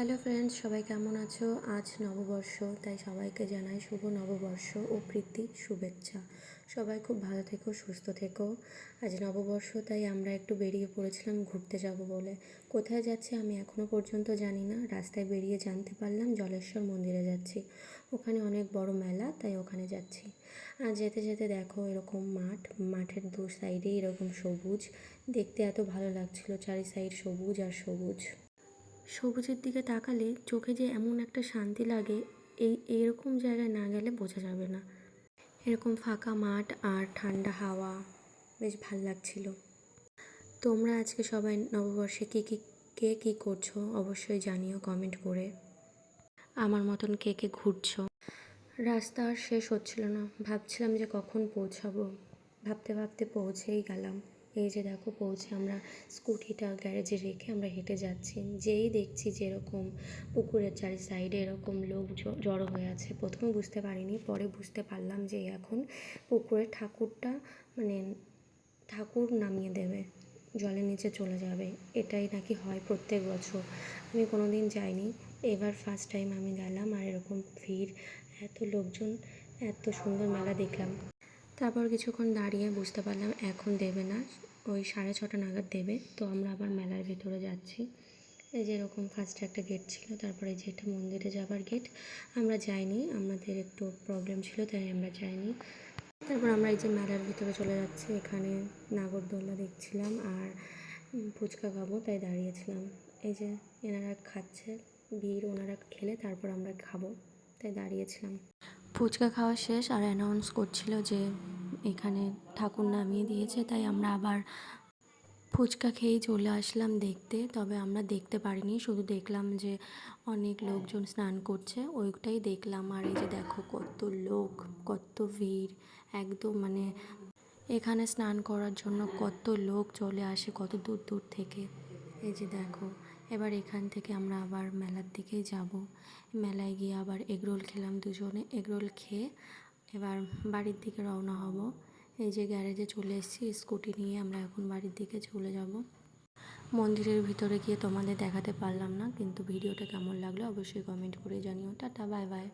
Hello friends, সবাই কেমন আছো? আজ নববর্ষ, তাই সবাইকে জানাই শুভ নববর্ষ ও প্রীতি শুভেচ্ছা। সবাই খুব ভালো থেকো, সুস্থ থেকো। আজ নববর্ষ, তাই আমরা একটু বেরিয়ে পড়েছিলাম ঘুরতে যাব বলে। কোথায় যাচ্ছি আমি এখনও পর্যন্ত জানি না। রাস্তায় বেরিয়ে জানতে পারলাম জলেশ্বর মন্দিরে যাচ্ছি। ওখানে অনেক বড় মেলা, তাই ওখানে যাচ্ছি। আর যেতে যেতে দেখো এরকম মাঠের দু সাইডে এরকম সবুজ, দেখতে এত ভালো লাগছিল। চারি সাইড সবুজ আর সবুজ। সবুজের দিকে তাকালে চোখে যে এমন একটা শান্তি লাগে, এইরকম জায়গায় না গেলে বোঝা যাবে না। এরকম ফাঁকা মাঠ আর ঠান্ডা হাওয়া, বেশ ভাল লাগছিল। তোমরা আজকে সবাই নববর্ষে কে কী করছো অবশ্যই জানিও কমেন্ট করে। আমার মতন কে কে ঘুরছো। রাস্তা আর শেষ হচ্ছিল না, ভাবছিলাম যে কখন পৌঁছাবো। ভাবতে ভাবতে পৌঁছেই গেলাম। এই যে দেখো পৌঁছে আমরা স্কুটিটা গ্যারেজে রেখে আমরা হেঁটে যাচ্ছি। যেই দেখছি যে এরকম পুকুরের চারি সাইডে এরকম লোক জড়ো হয়ে আছে। প্রথমে বুঝতে পারিনি, পরে বুঝতে পারলাম যে এখন পুকুরের ঠাকুরটা ঠাকুর নামিয়ে দেবে, জলের নিচে চলে যাবে। এটাই নাকি হয় প্রত্যেক বছর। আমি কোনো দিন যাইনি, এবার ফার্স্ট টাইম আমি গেলাম। আর এরকম ভিড়, এত লোকজন, এত সুন্দর মেলা দেখলাম। তারপর কিছুক্ষণ দাঁড়িয়ে বুঝতে পারলাম এখন দেবে না, ওই 6:30 নাগাদ দেবে। তো আমরা আবার মেলার ভেতরে যাচ্ছি। এই যে এরকম ফার্স্টে একটা গেট ছিল, তারপরে যেটা মন্দিরে যাবার গেট। আমরা যাইনি, আমাদের একটু প্রবলেম ছিল তাই আমরা যাইনি। তারপর আমরা এই যে মেলার ভিতরে চলে যাচ্ছি। এখানে নাগরদোল্লা দেখছিলাম আর ফুচকা খাবো, তাই দাঁড়িয়েছিলাম। এই যে এনারা খাচ্ছে, ভিড়, ওনারা খেলে তারপর আমরা খাবো, তাই দাঁড়িয়েছিলাম। ফুচকা খাওয়া শেষ আর অ্যানাউন্স করছিল যে এখানে ঠাকুর নামিয়ে দিয়েছে, তাই আমরা আবার ফুচকা খেয়েই চলে আসলাম দেখতে। তবে আমরা দেখতে পারিনি, শুধু দেখলাম যে অনেক লোকজন স্নান করছে, ওইটাই দেখলাম। আর এই যে দেখো কত লোক, কত ভিড়, একদম এখানে স্নান করার জন্য কত লোক চলে আসে কত দূর দূর থেকে। এই যে দেখো, এবার এখান থেকে আমরা আবার মেলার দিকেই যাব। মেলায় গিয়ে আবার এগরোল খেলাম দুজনে। এগরোল খেয়ে এবার বাড়ির দিকে রওনা হব। এই যে গ্যারেজে চলে এসেছি, স্কুটি নিয়ে আমরা এখন বাড়ির দিকে চলে যাব। মন্দিরের ভিতরে গিয়ে তোমাদের দেখাতে পারলাম না, কিন্তু ভিডিওটা কেমন লাগলো অবশ্যই কমেন্ট করে জানিও। Tata, bye bye.